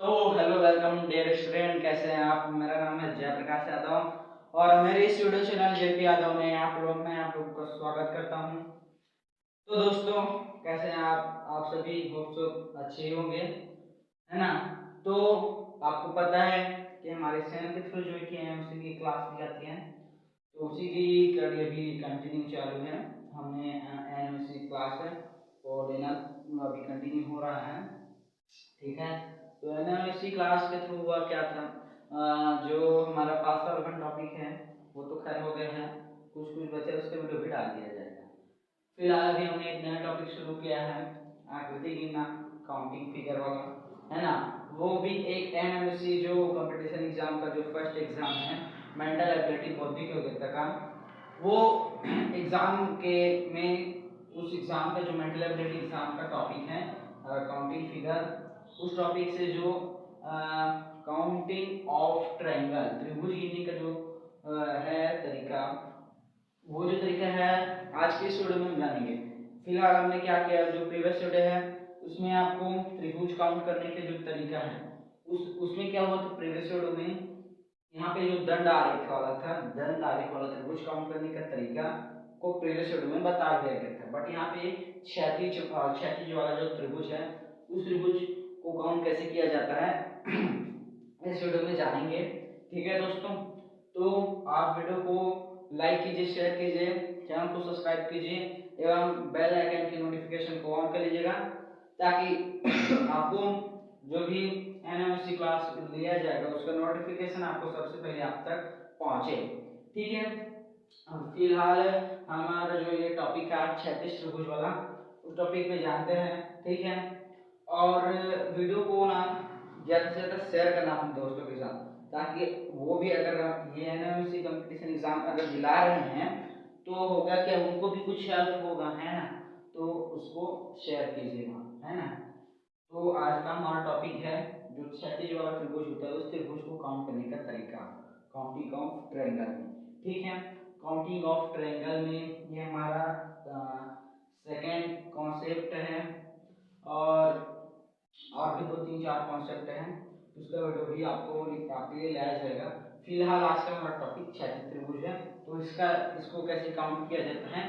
तो hello welcome dear student, कैसे हैं आप। मेरा नाम है जयप्रकाश यादव और मेरे इस यूट्यूब चैनल जेपी यादव में आप लोगों का स्वागत करता हूं। तो दोस्तों, कैसे हैं आप सभी होप सो अच्छे ही होंगे, है ना। तो आपको पता है कि हमारे चैनल के थ्रू जो कि एमएमसी की क्लास ली जाती है, तो उसी की कड़ी अभी कंटिन्यू चालू है। हमने एमएमसी क्लास है और डिनर अभी कंटिन्यू हो रहा है, ठीक है। तो एनालिसिस क्लास के थ्रू हुआ क्या था, जो हमारा पास वाला टॉपिक है वो तो खैर हो गए हैं, कुछ कुछ बचे उसके वीडियो भी डाल दिया जाएगा। फिलहाल अभी हमने एक नया टॉपिक शुरू किया है, आकृति गिनना, काउंटिंग फिगर वाला, है ना। वो भी एक एमएमसी जो कंपटीशन एग्जाम का जो फर्स्ट एग्जाम है, मेंटल एबिलिटी बौद्धिक योग्यता का, वो एग्जाम के में उस एग्जाम का जो मेंटल एबिलिटी एग्जाम का टॉपिक है काउंटिंग फिगर, उस टॉपिक से जो काउंटिंग ऑफ ट्रायंगल त्रिभुज गिनने का जो है तरीका, वो जो तरीका है आज के इस वीडियो में हम जानेंगे। फिलहाल हमने क्या किया, जो प्रीवियस वीडियो है उसमें आपको त्रिभुज काउंट करने के जो तरीका है उसमें क्या हुआ, तो प्रीवियस वीडियो में यहाँ पे जो दंड आरेख वाला था, दंड आरेख वाला त्रिभुज काउंट करने का तरीका को प्रीवियस वीडियो में बता दिया गया था। बट यहाँ पे क्षैतिज वाला जो त्रिभुज है, उस त्रिभुज को काउंट कैसे किया जाता है इस वीडियो में जानेंगे, ठीक है दोस्तों। तो आप वीडियो को लाइक कीजिए, शेयर कीजिए, चैनल को सब्सक्राइब कीजिए एवं बेल आइकन की नोटिफिकेशन को ऑन कर लीजिएगा, ताकि आपको जो भी एनएमसी क्लास लिया जाएगा उसका नोटिफिकेशन आपको सबसे पहले आप तक पहुंचे, ठीक है। फिलहाल हमारा जो ये टॉपिक है क्षैतिज त्रिभुज वाला, उस टॉपिक पे जानते हैं, ठीक है। और वीडियो को ना ज़्यादा से ज़्यादा शेयर करना अपने दोस्तों के साथ, ताकि वो भी अगर ये एनएमसी कंपटीशन एग्जाम अगर दिला रहे हैं तो होगा क्या, उनको भी कुछ हेल्प होगा, है ना। तो उसको शेयर कीजिएगा, है ना। तो आज का हमारा टॉपिक है जो क्षैतिज वाला त्रिभुज होता है, उस त्रिभुज को काउंट करने का तरीका, काउंटिंग ऑफ ट्रायंगल में, ठीक है। काउंटिंग ऑफ ट्रायंगल में ये हमारा सेकेंड कॉन्सेप्ट है, और भी दो तीन चार कॉन्सेप्ट हैं, उसका वीडियो भी आपको आपके लिए लाया जाएगा। फिलहाल आज का हमारा टॉपिक क्षैतिज त्रिभुज है, तो इसको कैसे काउंट किया जाता है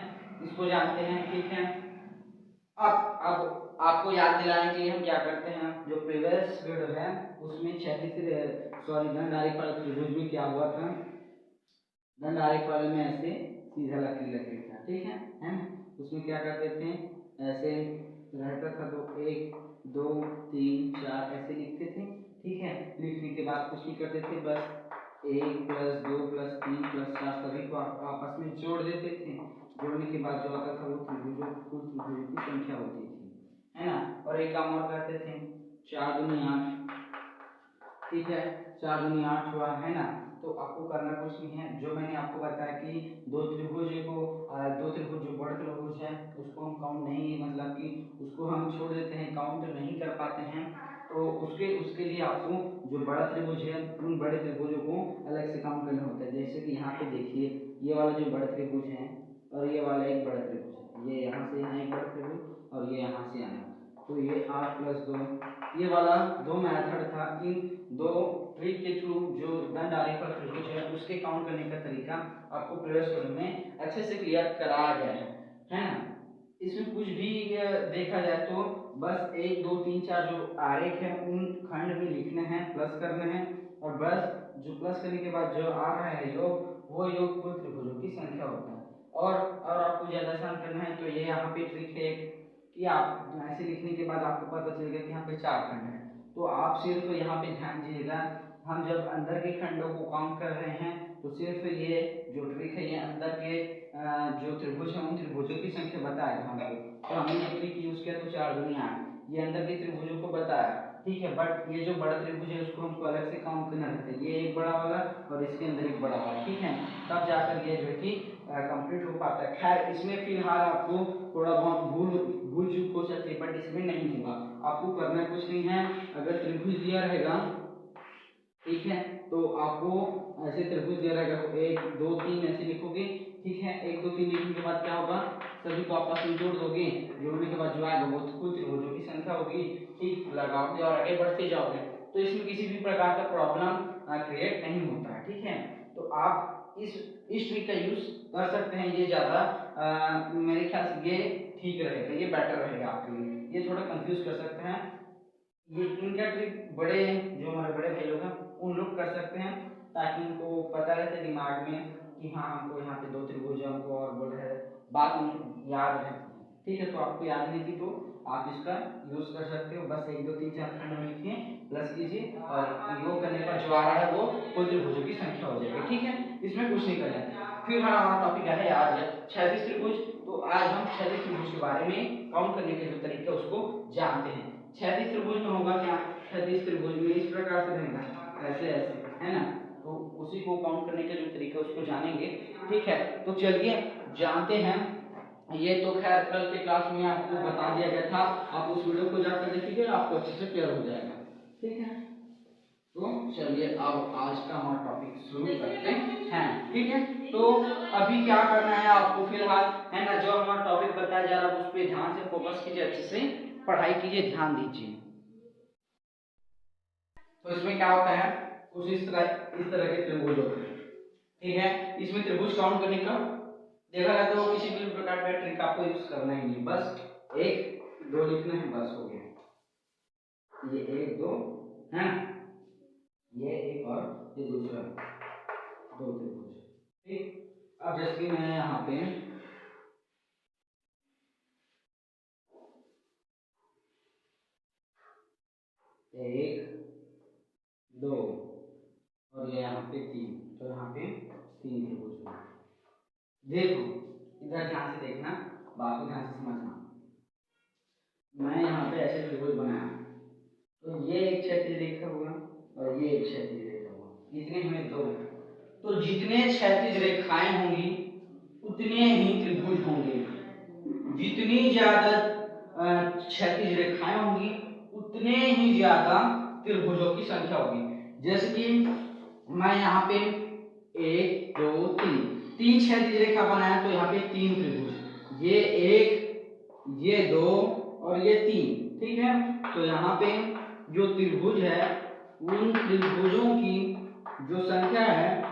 इसको जानते हैं, ठीक है। अब आपको याद दिलाने के लिए हम क्या करते हैं, जो प्रीवियस वीडियो है उसमें दंड आरेख वाले त्रिभुज में क्या हुआ था, दंड आरेख वाले में ऐसे सीधा लकीर था, ठीक है। उसमें क्या करते थे, ऐसे रहता था, तो एक दो तीन चार ऐसे लिखते थे, ठीक है। लिखने के बाद कुछ नहीं करते थे, बस एक प्लस दो प्लस तीन प्लस चार सभी को आपस में जोड़ देते थे। जोड़ने के बाद जो आता था वो त्रिभुजों कुल त्रिभुजों की संख्या होती थी, है ना। और एक काम और करते थे, चार दूनी आठ, ठीक है, चार दूनी आठ हुआ, है ना। तो आपको करना कुछ नहीं है, जो मैंने आपको बताया कि दो त्रिभुज जो बड़े त्रिभुज है उसको हम काउंट नहीं, मतलब कि उसको हम छोड़ देते हैं, काउंट नहीं कर पाते हैं, तो उसके लिए आपको जो बड़ा त्रिभुज है उन बड़े त्रिभुजों को अलग से काउंट करना होता है। जैसे कि यहाँ पे देखिए, ये वाला जो बड़ा त्रिभुज है और ये वाला एक बड़ा त्रिभुज है, ये यहाँ से यहाँ एक बड़ा त्रिभुज और ये यहाँ से यहाँ, तो ये 8 प्लस 2, ये वाला दो मेथड था। इन दो ट्रिक के थ्रू जो दंड आरेख वाला त्रिभुज है उसके काउंट करने का तरीका आपको प्रीवियस वीडियो में अच्छे से क्लियर कराया गया है ना। इसमें कुछ भी देखा जाए तो बस एक दो तीन चार जो आरेख है उन खंड में लिखने हैं, प्लस करने हैं, और बस जो प्लस करने के बाद जो आ रहा है योग, वो योग कुल त्रिभुजों की संख्या होता है। और आपको ज्यादा आसान करना है तो ये यहाँ पे ट्रिक है कि आप ऐसे लिखने के बाद आपको पता चलेगा कि यहाँ पे चार खंड है, तो आप सिर्फ यहाँ पे ध्यान दीजिएगा, हम जब अंदर के खंडों को काउंट कर रहे हैं तो सिर्फ ये जो ट्रिक है ये अंदर के जो त्रिभुज है उन त्रिभुजों की संख्या बताएगा हमको। तो हमने ये ट्रिक यूज किया, तो चार दूनी आठ, ये अंदर के त्रिभुजों को बताया, ठीक है। बट ये जो बड़ा त्रिभुज है उसको हमको अलग से काउंट करना रहता है, ये एक बड़ा वाला और इसके अंदर एक बड़ा वाला, ठीक है, तब जाकर ये जो है कि कंप्लीट हो पाता है। खैर इसमें फिलहाल आपको थोड़ा बहुत भूल चूक हो सकती है, बट इसमें नहीं होगा, आपको करना कुछ नहीं है। अगर त्रिभुज दिया रहेगा, ठीक है, तो आपको ऐसे त्रिभुज दिया रहेगा तो एक दो तीन ऐसे लिखोगे, ठीक है। एक दो तीन लिखने के बाद क्या होगा, सभी को आपस में जोड़ दोगे, जोड़ने के बाद जो आएगा वो कुल त्रिभुजों की संख्या होगी, ठीक, लगाओगे और आगे बढ़ते जाओगे। तो इसमें किसी भी प्रकार का प्रॉब्लम क्रिएट नहीं होता है, ठीक है। तो आप इस ट्रिक का यूज कर सकते हैं, ये ज़्यादा मेरे ख्याल से ये ठीक रहेगा, ये बेटर रहेगा आपके लिए। ये थोड़ा कंफ्यूज कर सकते हैं, ये इनका ट्रिक बड़े जो हमारे बड़े भाई लोग हैं उन लोग कर सकते हैं, ताकि उनको पता रहते दिमाग में कि हाँ हमको यहाँ पे 2 त्रिभुज है, हमको और बोल है, बात उनको याद रहती है, ठीक है। तो आपको याद नहीं थी तो आप इसका यूज कर सकते हो, बस 1 2 3 4 खंड में लिखिए, प्लस कीजिए और योग करने पर जो आ रहा है वो कुल त्रिभुजों की संख्या हो जाएगी, ठीक है। इसमें कुछ नहीं करना है। फिर हमारा टॉपिक है आज क्षैतिज त्रिभुज। तो आज हम क्षैतिज त्रिभुज के बारे में काउंट करने के जो तरीका है उसको जानते हैं। क्षैतिज त्रिभुज में होगा क्या, क्षैतिज त्रिभुज में इस प्रकार से रहेगा, ऐसे ऐसे, है ना। तो उसी को काउंट करने का जो तरीका है उसको जानेंगे, ठीक है। तो चलिए जानते हैं। ये तो खैर कल के क्लास में आपको बता दिया गया था, आप उस वीडियो को जाकर देखिए, आपको अच्छे से क्लियर हो जाएगा, ठीक है। तो चलिए अब आज का हमारा टॉपिक शुरू करते हैं, ठीक है। तो अभी क्या करना है आपको फिलहाल, है ना, जो हमारा टॉपिक बताया जा रहा है उस पर ध्यान से फोकस कीजिए, अच्छे से पढ़ाई कीजिए, ध्यान दीजिए। तो इसमें क्या होता है, कुछ इस तरह के त्रिभुज होते हैं, ठीक है। इसमें त्रिभुज काउंट करने का देखा जाए तो किसी भी प्रकार का ट्रिक आपको यूज करना ही नहीं, बस 1 2 लिखना है, बस हो गया। ये 1 2 है, ये एक और ये दूसरा, 2 त्रिभुज, ठीक। अब जैसे कि मैं यहाँ पे 1 2 और ये यहाँ पे 3, तो यहाँ पे 3 त्रिभुज हैं। देखो इधर ध्यान से देखना, बात को ध्यान से समझना। मैं यहाँ पे ऐसे त्रिभुज बनाया, तो ये एक क्षैतिज रेखा हुआ और ये एक क्षैतिज रेखा हुआ, कितने हुए 2। तो जितने क्षैतिज रेखाएं होंगी उतने ही त्रिभुज होंगे, जितनी ज्यादा क्षैतिज रेखाएं होंगी उतने ही ज्यादा त्रिभुजों की संख्या होगी। जैसे कि मैं यहाँ पे 1 2 3 क्षैतिज रेखा बनाया, तो यहाँ पे 3 त्रिभुज, ये 1 ये 2 और ये 3, ठीक है। तो यहाँ पे जो त्रिभुज है उन त्रिभुजों की जो संख्या है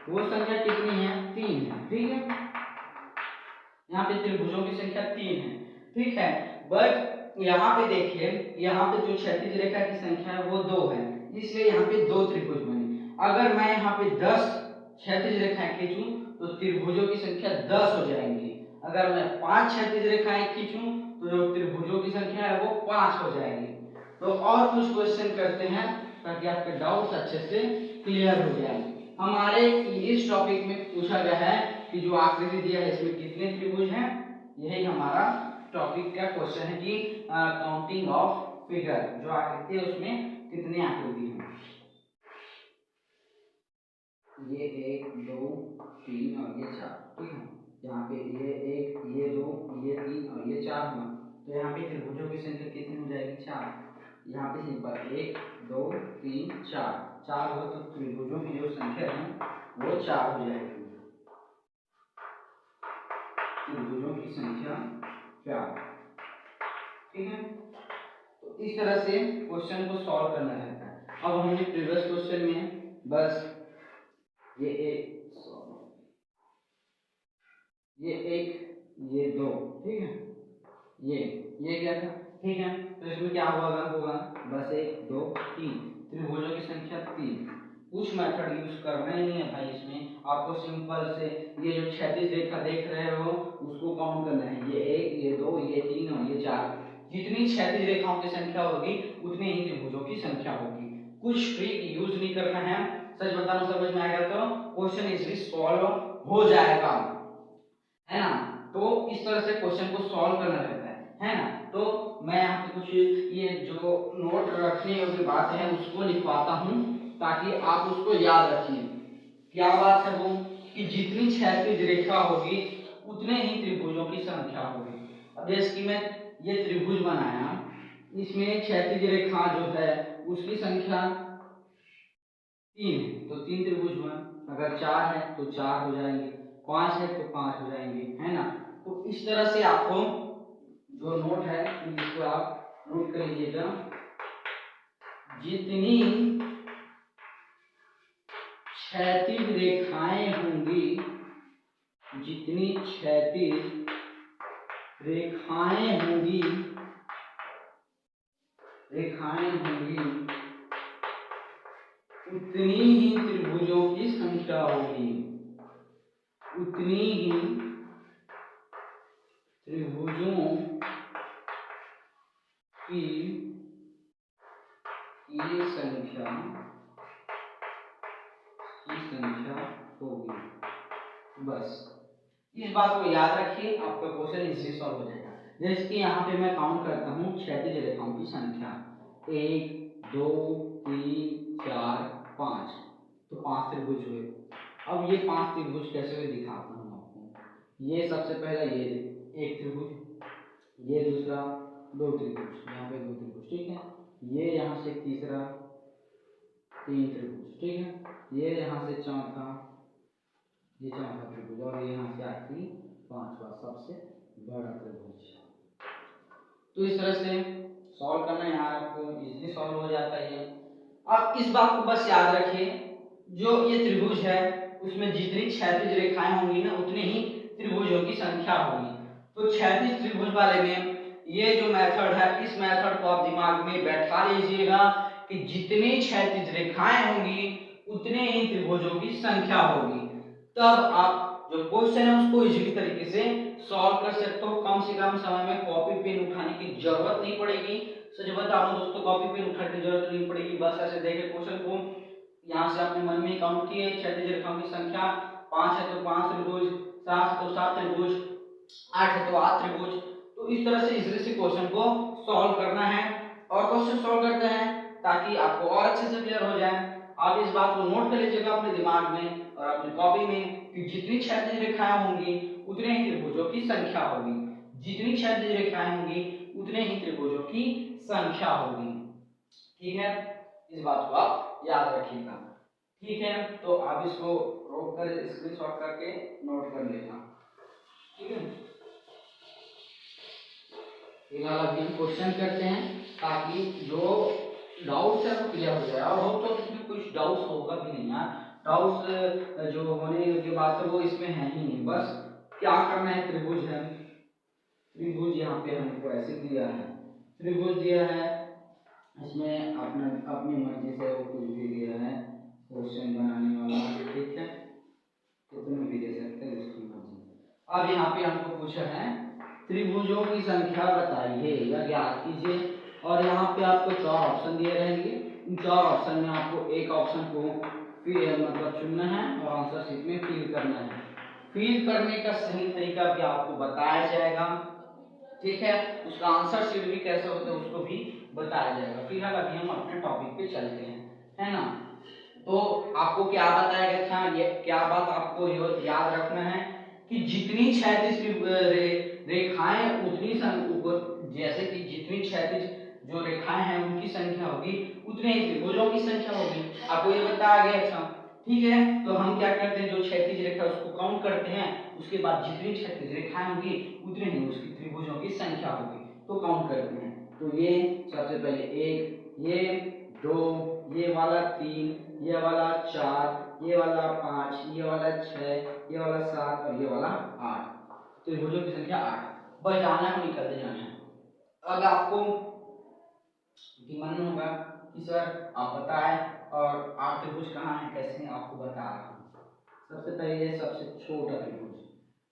वो संख्या कितनी है, 3 है, ठीक है। यहाँ पे त्रिभुजों की संख्या 3 है, ठीक है। बट यहाँ पे देखिए, यहाँ पे जो क्षैतिज रेखा की संख्या है वो 2 है, इसलिए यहाँ पे 2 त्रिभुज बने। अगर मैं यहाँ पे 10 क्षैतिज रेखाएं खींचूं तो त्रिभुजों की संख्या 10 हो जाएंगी। अगर मैं 5 क्षैतिज रेखाएं खींचूं तो जो त्रिभुजों की संख्या है वो 5 हो जाएगी। तो और कुछ क्वेश्चन करते हैं ताकि आपके डाउट्स अच्छे से क्लियर हो जाए। हमारे इस टॉपिक में पूछा गया है कि जो आकृति दिया है इसमें कितने त्रिभुज हैं, यही हमारा टॉपिक का क्वेश्चन है कि काउंटिंग ऑफ फिगर, जो आकृति है उसमें कितनी आकृति हैं। ये 1 2 3 और ये 4, ठीक है। यहाँ पे ये 1 ये 2 ये 3 और ये 4 हुआ, तो यहाँ पे त्रिभुजों की संख्या कितनी हो जाएगी, 4। यहाँ पे सिंपल 1 2 3 4 हो, तो त्रिभुजों की जो संख्या है वो 4 हो जाएगी, त्रिभुजों की संख्या 4, ठीक है। तो इस तरह से क्वेश्चन को सॉल्व करना रहता है। अब हमने प्रीवियस क्वेश्चन में बस ये एक ये 2, ठीक है, ये क्या था, ठीक है। तो इसमें क्या होगा बस 1 2 3, त्रिभुजों की संख्या 3। कुछ मेथड यूज करना ही नहीं है भाई, इसमें आपको सिंपल से ये जो क्षैतिज रेखा देख रहे हो उसको काउंट करना है, ये 1 ये 2 ये 3 और ये 4। जितनी क्षैतिज रेखाओं की संख्या होगी उतनी ही त्रिभुजों की संख्या होगी। कुछ ट्रिक यूज नहीं करना है, सच बताऊं समझ में आएगा तो क्वेश्चन इजीली सॉल्व हो जाएगा, है ना। तो इस तरह से क्वेश्चन को सॉल्व करना रहता है ना। तो मैं यहाँ पे कुछ ये जो नोट रखने योग्य बात है उसको लिखवाता हूँ ताकि आप उसको याद रखिए। क्या बात है वो कि जितनी क्षैतिज रेखा होगी उतने ही त्रिभुजों की संख्या होगी। अब जैसे कि मैं ये त्रिभुज बनाया, इसमें क्षैतिज रेखा जो है उसकी संख्या 3 है, तो 3 त्रिभुज हुआ। अगर 4 है तो 4 हो जाएंगे, 5 है तो 5 हो जाएंगे, है ना। तो इस तरह से आपको जो नोट है इसको आप नोट कर लीजिएगा। जितनी क्षैतिज रेखाएं होंगी, जितनी क्षैतिज रेखाएं होंगी उतनी ही त्रिभुजों की संख्या होगी, उतनी ही त्रिभुजों की संख्या होगी। बस इस बात को याद रखिए, आपका क्वेश्चन इजीली सॉल्व हो जाएगा। जैसे कि यहाँ पे मैं काउंट करता हूँ क्षैतिज रेखाओं की संख्या 1 2 3 4 5, तो 5 त्रिभुज हुए। अब ये 5 त्रिभुज कैसे हुए दिखाता हूँ आपको। ये सबसे पहला ये एक त्रिभुज, ये दूसरा 2 त्रिभुज, यहाँ पे 2 त्रिभुज, ठीक है। ये यहाँ से तीसरा 3 त्रिभुज, ठीक है। ये यहाँ से चौथा, ये चौथा त्रिभुज, और ये यहाँ से आखिरी 5वां सबसे बड़ा त्रिभुज। तो इस तरह से सॉल्व करना है यार, आपको इजीली सॉल्व हो जाता है। अब इस बात को बस याद रखिए, जो ये त्रिभुज है उसमें जितनी क्षैतिज रेखाएं होंगी ना, उतनी ही त्रिभुजों की संख्या होगी। तो क्षैतिज त्रिभुज वाले में ये जो मेथड है, इस मेथड को आप दिमाग में बैठा लीजिएगा कि जितनी क्षैतिज रेखाएं होंगी उतने ही त्रिभुजों की संख्या होगी। तब आप जो क्वेश्चन है उसको इजीली तरीके से सॉल्व कर सकते हो। कम से कम समय में कॉपी पेन उठाने की जरूरत नहीं पड़ेगी। सच बता रहा हूं दोस्तों, कॉपी पेन उठाने की जरूरत नहीं पड़ेगी। बस ऐसे देखे क्वेश्चन को, यहाँ से आपने मन में काउंट किए क्षैतिज रेखाओं की संख्या 5 है तो 5 त्रिभुज, 7 है तो 7 त्रिभुज, 8 है तो 8 त्रिभुज। तो इस तरह से इजीली से क्वेश्चन को सॉल्व करना है। और क्वेश्चन सॉल्व करते हैं ताकि आपको और अच्छे से क्लियर हो जाए। आप इस बात को नोट कर लीजिएगा अपने दिमाग में और अपनी कॉपी में कि जितनी क्षैतिज रेखाएं होंगी उतने ही त्रिभुजों की संख्या होगी, जितनी क्षैतिज रेखाएं होंगी उतने ही त्रिभुजों की संख्या होगी। ठीक है, इस बात को आप याद रखिएगा। ठीक है, तो आप इसको रोक कर स्क्रीनशॉट करके नोट कर लेना। ठीक है, फिलहाल अभी हम क्वेश्चन करते हैं ताकि जो डाउट्स है वो क्लियर हो जाए। और होप तो इसमें कुछ डाउट्स होगा भी नहीं यार, डाउट्स जो होने की बात है वो इसमें है ही नहीं। बस क्या करना है, त्रिभुज है, त्रिभुज यहाँ पे हमको ऐसे दिया है, त्रिभुज दिया है, इसमें अपनी मर्जी से वो कुछ भी दिया है क्वेश्चन बनाने वाला, ठीक है, कितने भी दे सकते हैं उसकी मर्जी। अब यहाँ पे हमको पूछा है त्रिभुजों की संख्या बताइए या ज्ञात कीजिए, और यहाँ पे आपको 4 ऑप्शन दिए रहेंगे। इन 4 ऑप्शन में आपको एक ऑप्शन को मतलब चुनना है और आंसर शीट में फिल करना है। फिल करने का सही तरीका भी आपको बताया जाएगा, ठीक है। उसका आंसर शीट भी कैसे होता है उसको भी बताया जाएगा। फिलहाल अभी हम अपने टॉपिक पे चलते हैं, है ना। तो आपको क्या बताया गया था, ये क्या बात आपको याद रखना है कि जितनी क्षैतिज रेखाएं उतनी जैसे कि जितनी क्षैतिज जो रेखाएं हैं उनकी संख्या होगी उतने ही त्रिभुजों की संख्या होगी, आपको ये बताया गया था। ठीक है, तो हम क्या करते हैं, जो क्षैतिज रेखा उसको काउंट करते हैं, उसके बाद जितनी क्षैतिज रेखाएं होगी उतने ही उसकी त्रिभुजों की संख्या होगी, तो काउंट करते हैं। तो ये सबसे पहले 1, ये 2, ये वाला 3, ये वाला 4, ये वाला 5, ये वाला 6, ये वाला 7 और ये वाला 8, त्रिभुजों की संख्या 8। बस जाना है, निकलते जाना है। अब आपको मन होगा कि सर आप बताएं और 8 त्रिभुज कहाँ है, कैसे आपको बता रहा हूँ। सबसे पहले ये सबसे छोटा त्रिभुज,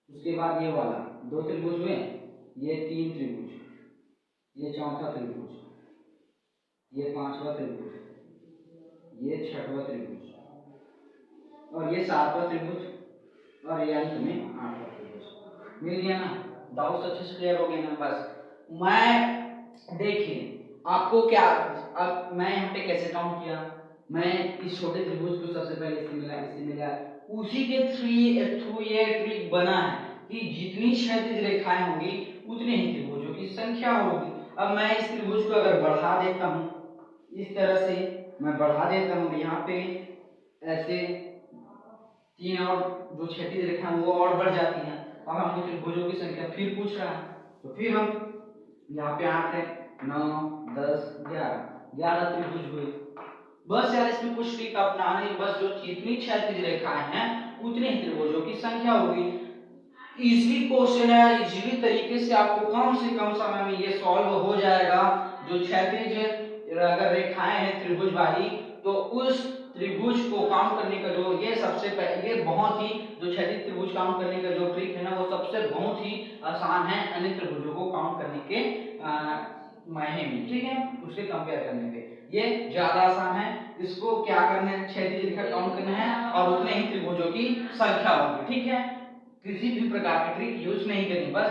उसके बाद ये वाला 2 त्रिभुज हुए, ये 3 त्रिभुज, ये चौथा त्रिभुज, ये 5वां त्रिभुज, ये 6वां त्रिभुज और ये 7वां त्रिभुज और ये अंत में 8वां त्रिभुज। मिल गया ना, डाउट्स अच्छे से क्लियर हो गए ना। बस मैं देखिए आपको क्या, अब मैं यहाँ पे कैसे काउंट किया, मैं इस छोटे त्रिभुज को सबसे पहले इससे मिला, उसी के थ्रू ये ट्रिक बना है कि जितनी क्षैतिज रेखाएं होंगी उतने ही त्रिभुजों की संख्या होगी। अब मैं इस त्रिभुज को अगर बढ़ा देता हूँ, इस तरह से मैं बढ़ा देता हूँ, यहाँ पे ऐसे 3 और जो क्षैतिज रेखा वो और बढ़ जाती हैं। अब हमको त्रिभुजों की संख्या फिर पूछ रहा है, तो फिर हम यहाँ पे 8 है, 9, 10, 11, 11 त्रिभुज हुए। बस यार इसमें कुछ ट्रिक अपनाना है, बस जो जितनी क्षैतिज रेखाएं हैं उतने ही त्रिभुजों की संख्या होगी। इजी क्वेश्चन है, इजीली तरीके से आपको कम से कम समय में ये सॉल्व हो जाएगा। जो क्षैतिज अगर रेखाएं हैं त्रिभुज वाली, तो उस त्रिभुज को काउंट करने का जो ये सबसे पहले ये बहुत ही जो क्षैतिज त्रिभुज काउंट करने का जो ट्रिक है ना, वो सबसे बहुत ही आसान है अन्य त्रिभुजों को काउंट करने के मायने में, ठीक है, उससे कंपेयर करने पे ये ज्यादा आसान है। इसको क्या करना है, क्षैतिज रेखा काउंट करना है और उतने ही त्रिभुजों की संख्या होगी, ठीक है। किसी भी प्रकार की ट्रिक यूज नहीं करनी, बस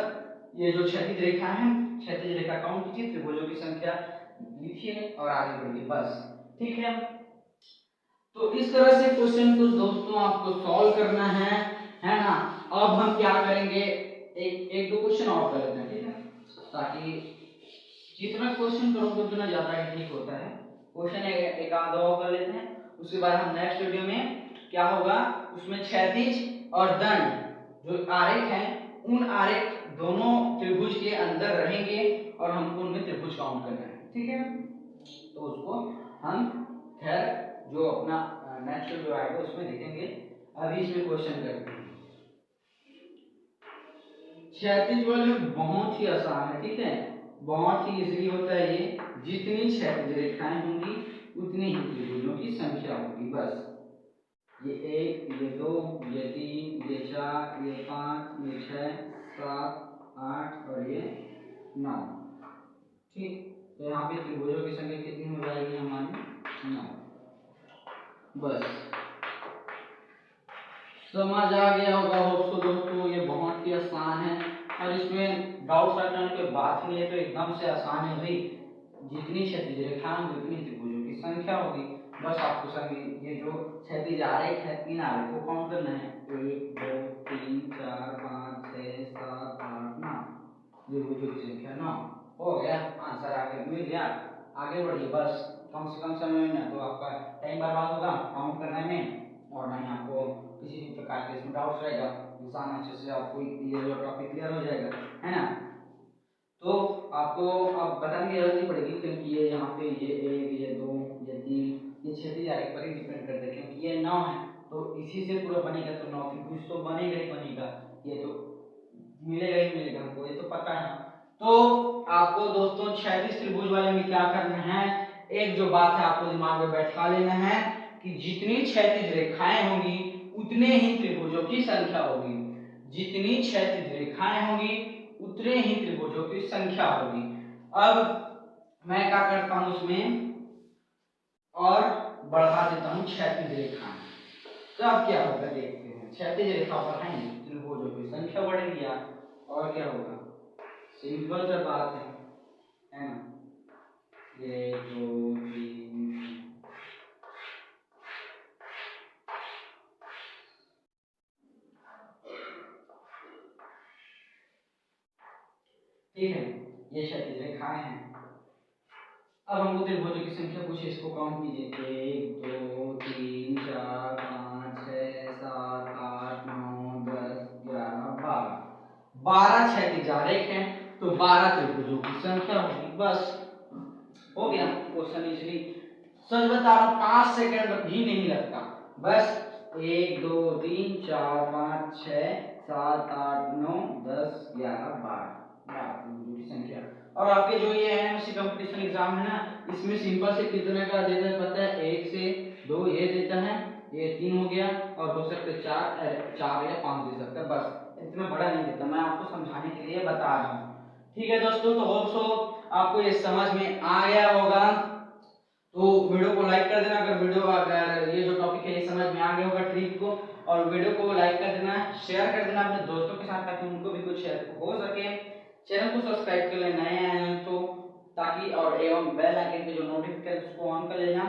ये जो क्षैतिज रेखा है, क्षैतिज रेखा काउंट कीजिए, त्रिभुजों की संख्या लिखिए और आगे बढ़िए, बस, ठीक है। तो इस तरह से क्वेश्चन को दोस्तों आपको सॉल्व करना है ना। अब हम क्या करेंगे, एक दो क्वेश्चन और कर लेते हैं, ठीक है, ताकि जितना क्वेश्चन करोगे उतना ज्यादा ठीक होता है। क्वेश्चन एक आध और कर लेते हैं, उसके बाद हम नेक्स्ट वीडियो में क्या होगा, उसमें क्षैतिज और दंड जो आरेख हैं, उन आरेख दोनों त्रिभुज के अंदर रहेंगे और हमको उनमें त्रिभुज काउंट करना है, ठीक है। तो उसको हम खैर जो अपना नेक्स्ट वीडियो आएगा उसमें देखेंगे। अभी इसमें क्वेश्चन करते हैं। क्षैतिज वाले बहुत ही आसान है, ठीक है, बहुत ही इजीली होता है ये। जितनी क्षैतिज रेखाएं होंगी उतनी ही त्रिभुजों की संख्या होगी, बस। ये 1, ये 2, ये 3, ये 4, ये 5, ये 6, 7, 8 और ये 9, ठीक। तो यहाँ पे त्रिभुजों की संख्या कितनी हो जाएगी हमारी, 9, बस। समझ आ गया होगा होप्स को दोस्तों, ये बहुत ही आसान है और इसमें डाउट रखने की बात ही नहीं है, तो एकदम से आसान है भाई। जितनी क्षैतिज रेखाएं होंगी उतनी त्रिभुजों की संख्या होगी, बस आपको सभी ये जो क्षैतिज आरेख है, 3 आरेख को काउंट करना है, 1 2 3 4 5 6 7 8 9, त्रिभुजों की संख्या 9 हो गया। आंसर आगे मिल गया, आगे बढ़िए, बस कम से कम समय में, ना तो आपका टाइम बर्बाद होगा काउंट करने में और ना ही आपको किसी भी प्रकार के इसमें डाउट्स रहेगा, इंसान अच्छे से आपको ये जो टॉपिक क्लियर हो जाएगा, है ना। तो आपको अब बताने की जरूरत नहीं पड़ेगी, क्योंकि ये यहाँ पे ये 1 ये 2 ये 3 ये क्षैतिज आरेख पर ही डिपेंड करता है, क्योंकि ये 9 है तो इसी से पूरा बनेगा, तो 9 त्रिभुज तो बनेगा ही बनेगा, ये तो मिलेगा ही मिलेगा हमको, ये तो पता है। तो आपको दोस्तों क्षैतिज त्रिभुज वाले में क्या करना है, एक जो बात है आपको दिमाग में बैठा लेना है कि जितनी क्षैतिज रेखाएं होंगी उतने ही त्रिभुजों की संख्या होगी। जितनी क्षैतिज रेखाएं होंगी उतने ही त्रिभुजों की संख्या होगी। अब मैं क्या करता हूं उसमें और बढ़ा देता हूं क्षैतिज रेखाएं, तब क्या होगा देखते हैं। क्षैतिज रेखा बढ़ाएंगे त्रिभुजों की संख्या बढ़ेगी और क्या होगा, सिंपल सा बात है ना। ये 2 3 ठीक है, ये क्षैतिज रेखाएं हैं। अब हमको त्रिभुजों की संख्या पूछे, इसको काउंट कीजिए, 1 2 3 4 5 6 7 8 9 10 11 12, 12 क्षैतिज आरेख हैं तो 12 त्रिभुजों की संख्या होगी, बस हो गया क्वेश्चन इजीली। सच बता रहा हूं 5 सेकंड भी नहीं लगता, बस 1 2 3 4 5 6 7 8 9 10 11 12 त्रिभुजों की संख्या। और आपके जो ये एनएमसी कंपटीशन एग्जाम है ना, इसमें सिंपल से कितने का देता है पता है, 1 से 2 ये देता है, ये 3 हो गया और हो सकता है 4 या 5 दे सकता है, बस इतना बड़ा नहीं देता, मैं आपको समझाने के लिए बता रहा हूँ, ठीक है दोस्तों। तो होप सो आपको ये समझ में आ गया होगा, तो वीडियो को लाइक कर देना अगर ये जो टॉपिक है ये समझ में आ गया होगा ट्रिक को, और वीडियो को लाइक कर देना, शेयर कर देना अपने दोस्तों के साथ ताकि उनको भी कुछ शेयर हो सके। चैनल को सब्सक्राइब कर लेना नए आए हैं तो, ताकि और एवं बेल आइकन पे जो नोटिफिकेशन उसको ऑन कर लेना,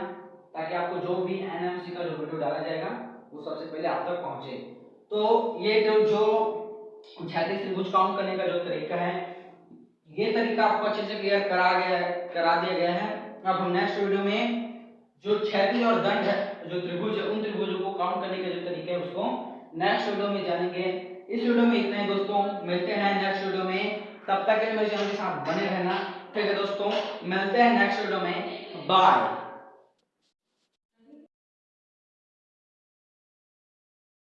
ताकि आपको जो भी एनएमसी का जो वीडियो डाला जाएगा वो सबसे पहले आप तक पहुंचे। तो ये जो क्षैतिज त्रिभुज काउंट करने का जो तरीका है, ये तरीका आपको अच्छे से क्लियर करा दिया गया है। अब हम नेक्स्ट वीडियो में जो क्षैतिज और दंड है जो त्रिभुज है, उन त्रिभुजों को काउंट करने का जो तरीका है उसको नेक्स्ट वीडियो में जानेंगे। इस वीडियो में इतना ही दोस्तों, मिलते हैं नेक्स्ट वीडियो में, तब तक के लिए मेरे चैनल के साथ बने रहना। ठीक है दोस्तों, मिलते हैं नेक्स्ट वीडियो में, बाय।